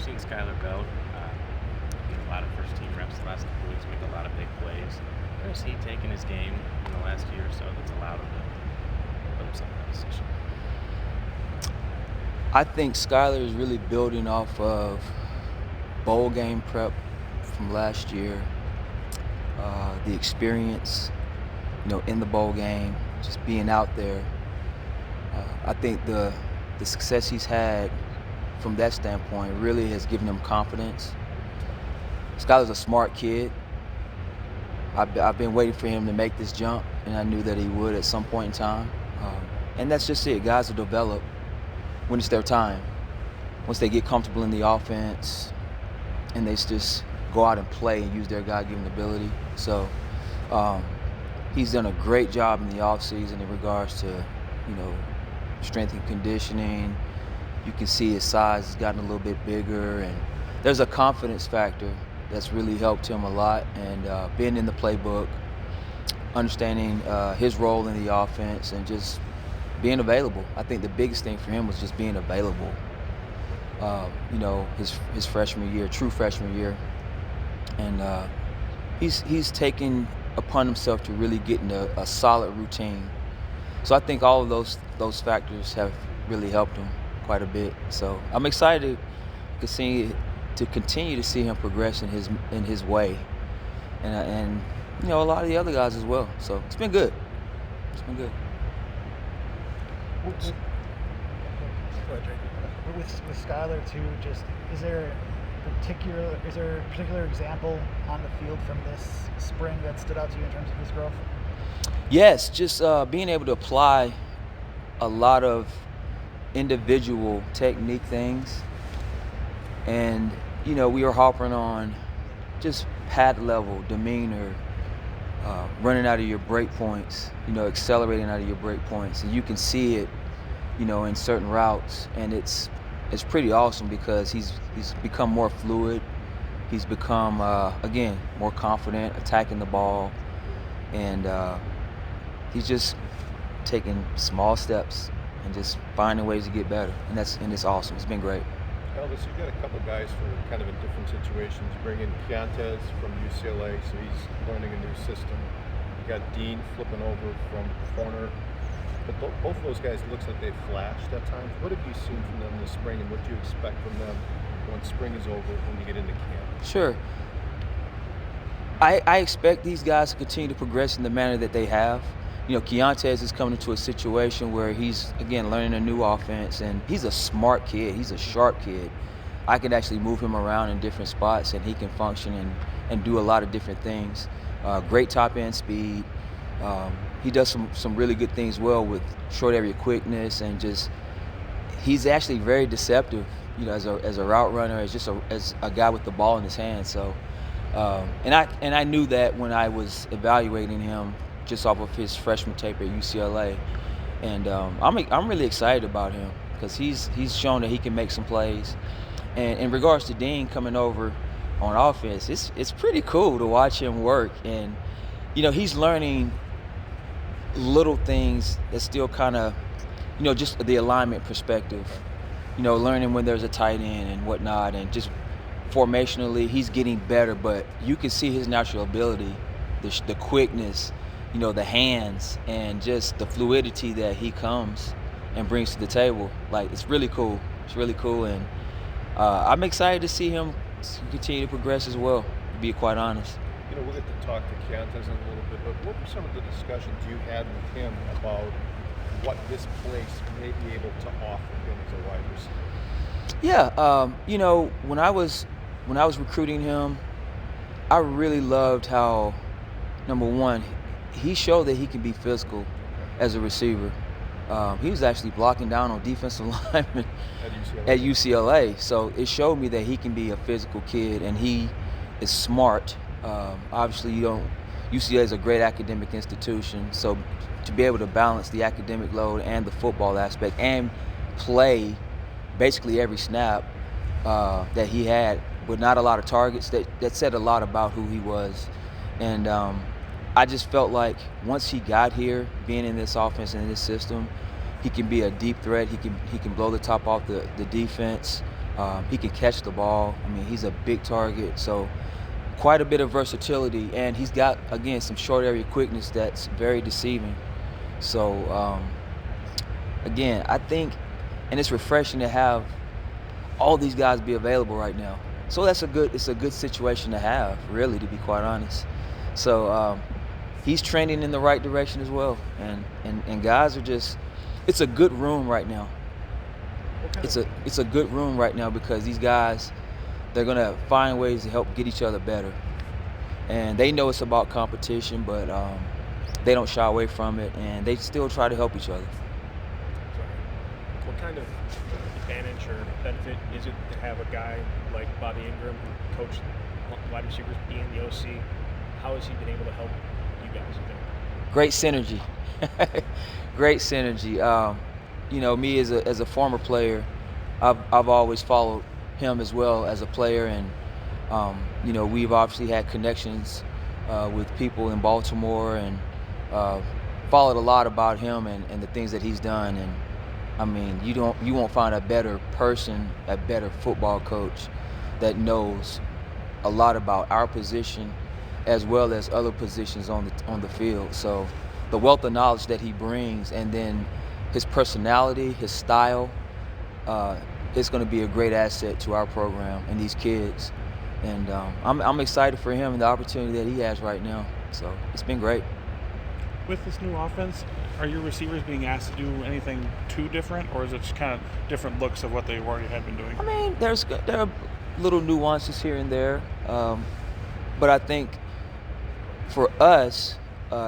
seen Skylar go. Get a lot of first-team reps the last couple weeks, make a lot of big plays. Where has he taken his game in the last year or so that's allowed him to put himself in that position? I think Skylar is really building off of bowl game prep from last year, the experience, in the bowl game, just being out there. I think the success he's had from that standpoint really has given him confidence. Skylar's a smart kid. I've been waiting for him to make this jump, and I knew that he would at some point in time. And that's just it. Guys will develop when it's their time. Once they get comfortable in the offense and they just go out and play and use their God-given ability. So he's done a great job in the offseason in regards to, strength and conditioning. You can see his size has gotten a little bit bigger, and there's a confidence factor that's really helped him a lot. And being in the playbook, understanding his role in the offense, and just being available. I think the biggest thing for him was just being available. His freshman year, true freshman year, and he's taken upon himself to really get in a solid routine. So I think all of those factors have really helped him quite a bit. So I'm excited to continue to see him progress in his way, and a lot of the other guys as well. So it's been good. It's been good. With Skylar too, just is there a particular example on the field from this spring that stood out to you in terms of his growth? Yes, just being able to apply a lot of individual technique things, and we were harping on just pad level demeanor, running out of your break points, accelerating out of your break points, and you can see it, in certain routes, and it's pretty awesome because he's become more fluid. He's become again more confident attacking the ball, and he's just taking small steps and just finding ways to get better, and it's awesome. It's been great. Alvis, you've got a couple guys who are kind of in different situations. You bring in Keontae from UCLA, so he's learning a new system. You got Dean flipping over from corner. But both of those guys, it looks like they've flashed at times. What have you seen from them this spring, and what do you expect from them when spring is over, when you get into camp? Sure. I expect these guys to continue to progress in the manner that they have. Keontae is coming into a situation where he's, again, learning a new offense, and he's a smart kid. He's a sharp kid. I can actually move him around in different spots, and he can function and do a lot of different things. Great top-end speed. He does some really good things well with short area quickness, and he's actually very deceptive, as a route runner, as a guy with the ball in his hand. So, and I knew that when I was evaluating him just off of his freshman tape at UCLA, and I'm really excited about him because he's shown that he can make some plays. And in regards to Dean coming over on offense, it's pretty cool to watch him work, and he's learning little things that still kind of, just the alignment perspective, learning when there's a tight end and whatnot, and just formationally he's getting better, but you can see his natural ability, the quickness, the hands, and just the fluidity that he comes and brings to the table. Like, it's really cool. It's really cool, and I'm excited to see him continue to progress as well, to be quite honest. We'll get to talk to Keontae in a little bit, but what were some of the discussions you had with him about what this place may be able to offer him as a wide receiver? Yeah, when I was recruiting him, I really loved how, number one, he showed that he can be physical as a receiver. He was actually blocking down on defensive linemen at UCLA, so it showed me that he can be a physical kid, and he is smart. Obviously, UCLA is a great academic institution, so to be able to balance the academic load and the football aspect and play basically every snap that he had with not a lot of targets, that said a lot about who he was. And I just felt like once he got here, being in this offense and in this system, he can be a deep threat. He can blow the top off the defense. He can catch the ball. I mean, he's a big target, so quite a bit of versatility, and he's got, again, some short area quickness that's very deceiving. So again, I think, and it's refreshing to have all these guys be available right now. So it's a good situation to have, really, to be quite honest. So he's trending in the right direction as well, and guys are just, it's a good room right now. It's a good room right now because these guys, they're gonna find ways to help get each other better, and they know it's about competition, but they don't shy away from it, and they still try to help each other. What kind of advantage or benefit is it to have a guy like Bobby Ingram, who coached wide receivers, being the OC? How has he been able to help you guys, you think? Great synergy. Great synergy. Me as a former player, I've always followed him as well as a player, and we've obviously had connections with people in Baltimore, and followed a lot about him and the things that he's done. And I mean, you won't find a better person, a better football coach that knows a lot about our position as well as other positions on the field. So the wealth of knowledge that he brings, and then his personality, his style, it's going to be a great asset to our program and these kids. And I'm excited for him and the opportunity that he has right now. So it's been great. With this new offense, are your receivers being asked to do anything too different, or is it just kind of different looks of what they already had been doing? I mean, there are little nuances here and there, but I think for us,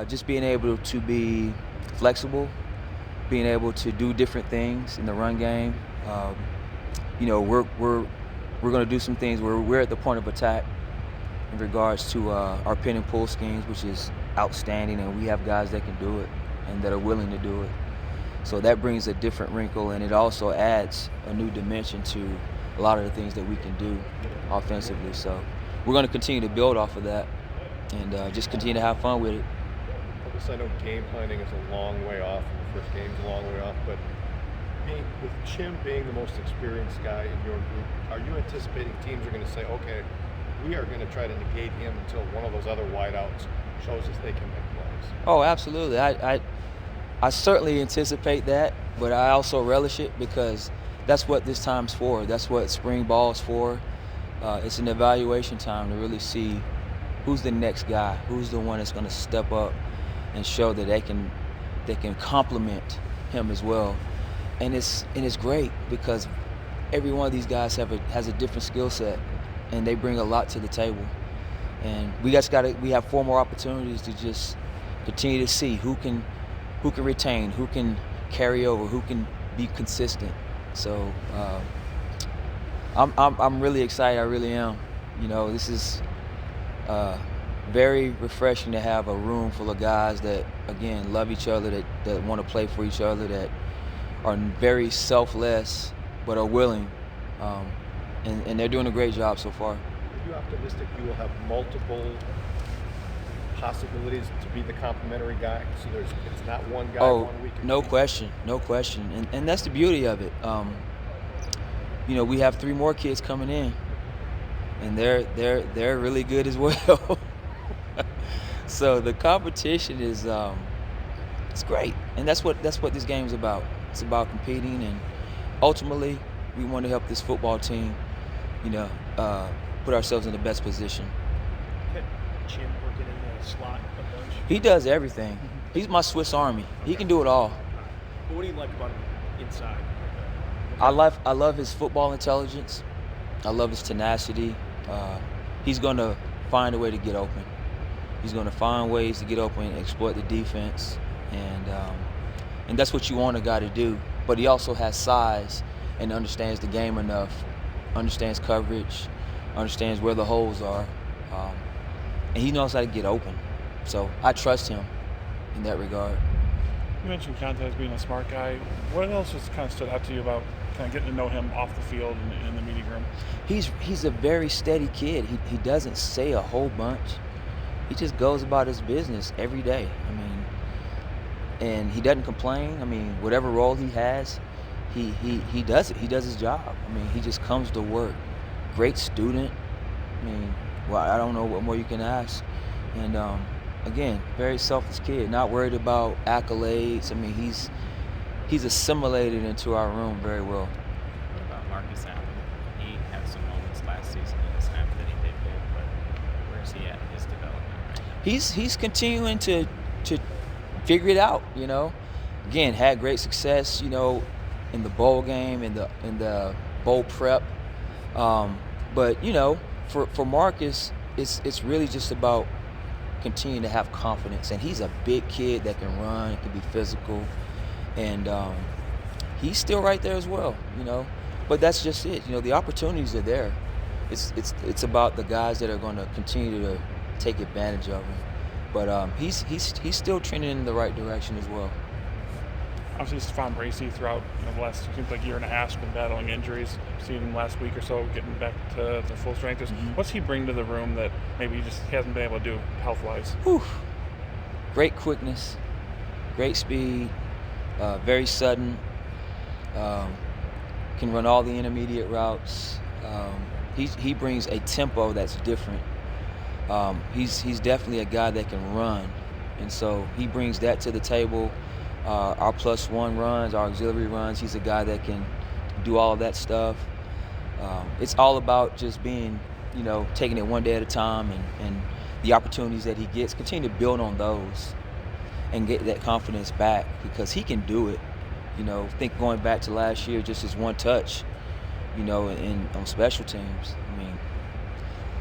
just being able to be flexible, being able to do different things in the run game, we're going to do some things where we're at the point of attack in regards to our pin and pull schemes, which is outstanding, and we have guys that can do it and that are willing to do it. So that brings a different wrinkle, and it also adds a new dimension to a lot of the things that we can do offensively. So we're going to continue to build off of that and just continue to have fun with it. I know game planning is a long way off, and the first game's a long way off, but with Chim being the most experienced guy in your group, are you anticipating teams are going to say, okay, we are going to try to negate him until one of those other wideouts shows us they can make plays? Oh, absolutely. I certainly anticipate that, but I also relish it because that's what this time's for. That's what spring ball's for. It's an evaluation time to really see who's the next guy, who's the one that's going to step up and show that they can complement him as well. And it's great because every one of these guys has a different skill set, and they bring a lot to the table. And we have 4 more opportunities to just continue to see who can retain, who can carry over, who can be consistent. So I'm really excited. I really am. This is very refreshing to have a room full of guys that, again, love each other, that want to play for each other, that are very selfless but are willing, and they're doing a great job so far. Are you optimistic you will have multiple possibilities to be the complementary guy? So it's not one guy 1 week. No question. And that's the beauty of it. We have 3 more kids coming in, and they're really good as well. So the competition is it's great, and that's what this game's about. It's about competing, and ultimately we want to help this football team, put ourselves in the best position. Chim working in the slot a bunch. He does everything. He's my Swiss Army. He can do it all. But what do you like about him inside? I love his football intelligence. I love his tenacity. He's going to find a way to get open. He's going to find ways to get open and exploit the defense, and that's what you want a guy to do. But he also has size and understands the game enough, understands coverage, understands where the holes are, and he knows how to get open. So I trust him in that regard. You mentioned Keontae being a smart guy. What else has kind of stood out to you about kind of getting to know him off the field and in the meeting room? He's a very steady kid. He doesn't say a whole bunch. He just goes about his business every day. And he doesn't complain. Whatever role he has, he does it. He does his job. I mean, he just comes to work. Great student. I mean, well, I don't know what more you can ask. And again, very selfless kid. Not worried about accolades. I mean, he's assimilated into our room very well. What about Marcus Allen? He had some moments last season in the snap that he did good, but where's he at in his development right now? He's continuing to figure it out. Again, had great success. In the bowl game, in the bowl prep. But for Marcus, it's really just about continuing to have confidence. And he's a big kid that can run, can be physical, and he's still right there as well. But that's just it. The opportunities are there. It's about the guys that are going to continue to take advantage of him. But he's still trending in the right direction as well. Obviously, Stephon Bracey throughout the last seems like year and a half has been battling injuries. Seen him last week or so getting back to full strength. What's he bring to the room that maybe he hasn't been able to do health-wise? Great quickness, great speed, very sudden. Can run all the intermediate routes. He brings a tempo that's different. He's definitely a guy that can run, and so he brings that to the table. Our +1 runs, our auxiliary runs, he's a guy that can do all of that stuff. It's all about just being, taking it one day at a time, and the opportunities that he gets, continue to build on those and get that confidence back, because he can do it. Think going back to last year, just his one touch, on special teams. I mean,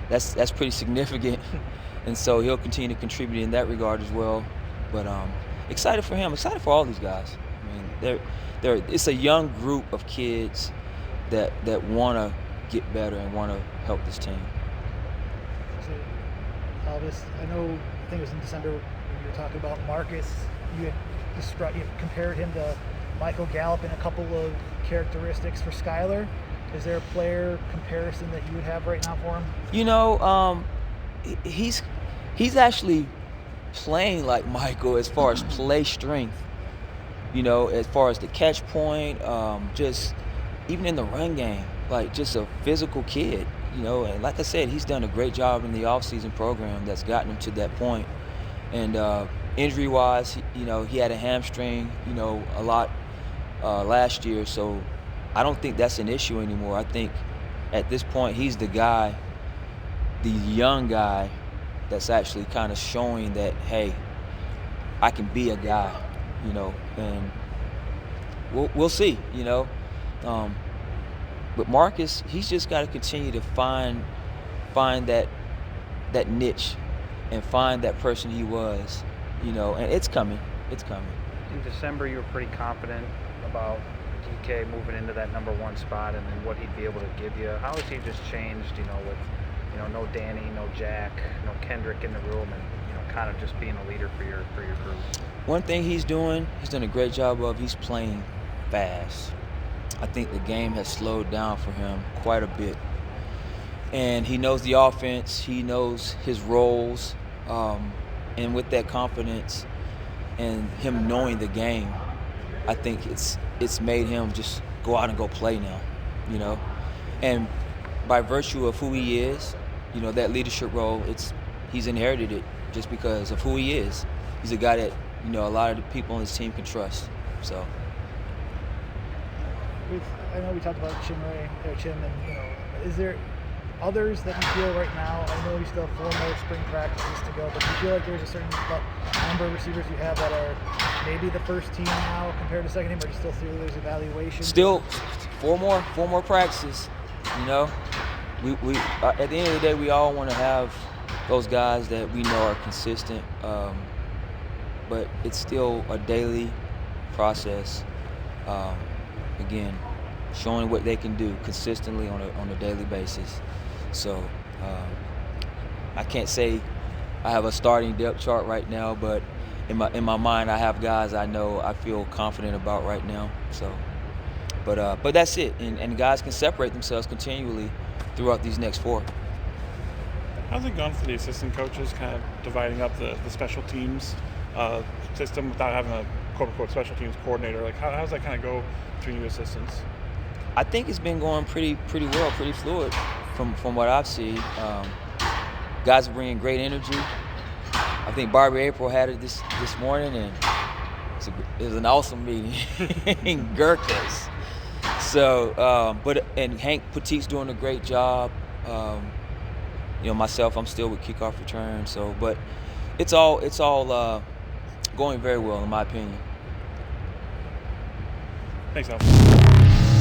that's pretty significant. And so he'll continue to contribute in that regard as well. But excited for him, excited for all these guys. I mean, it's a young group of kids that want to get better and want to help this team. So, Alvis, I think it was in December when you were talking about Marcus. You had compared him to Michael Gallup in a couple of characteristics for Skylar. Is there a player comparison that you would have right now for him? He's actually playing like Michael as far as play strength, as far as the catch point, just even in the run game, like just a physical kid, and like I said, he's done a great job in the offseason program that's gotten him to that point. And injury-wise, he had a hamstring, a lot last year, so I don't think that's an issue anymore. I think at this point he's the guy, the young guy, that's actually kind of showing that, hey, I can be a guy, and we'll see, But Marcus, he's just got to continue to find that niche and find that person he was, and it's coming. It's coming. In December, you were pretty confident about DK moving into that #1 spot and then what he'd be able to give you. How has he just changed, with no Danny, no Jack, no Kendrick in the room, and kind of just being a leader for your group? One thing he's done a great job of, he's playing fast. I think the game has slowed down for him quite a bit. And he knows the offense, he knows his roles, and with that confidence and him knowing the game, I think it's made him just go out and go play now, And by virtue of who he is, that leadership role, he's inherited it just because of who he is. He's a guy that, a lot of the people on his team can trust. So. I know we talked about Chim, and is there others that you feel right now? I know you still have 4 more spring practices to go, but do you feel like there's a certain number of receivers you have that are maybe the first team now compared to second team, or do you still feel there's evaluation? Still 4 more practices. We at the end of the day, we all want to have those guys that we know are consistent, but it's still a daily process. Again, showing what they can do consistently on a daily basis. So I can't say I have a starting depth chart right now, but in my mind, I have guys I feel confident about right now. So, but that's it, and guys can separate themselves continually throughout these next 4. How's it gone for the assistant coaches, kind of dividing up the special teams system without having a quote unquote special teams coordinator. Like, how's that kind of go between you assistants? I think it's been going pretty well, pretty fluid from what I've seen. Guys are bringing great energy. I think Barbie April had it this morning, and it was an awesome meeting in Gurkhas. So, and Hank Petit's doing a great job. Myself, I'm still with kickoff return. So, but it's all going very well in my opinion. Thanks, Alvis.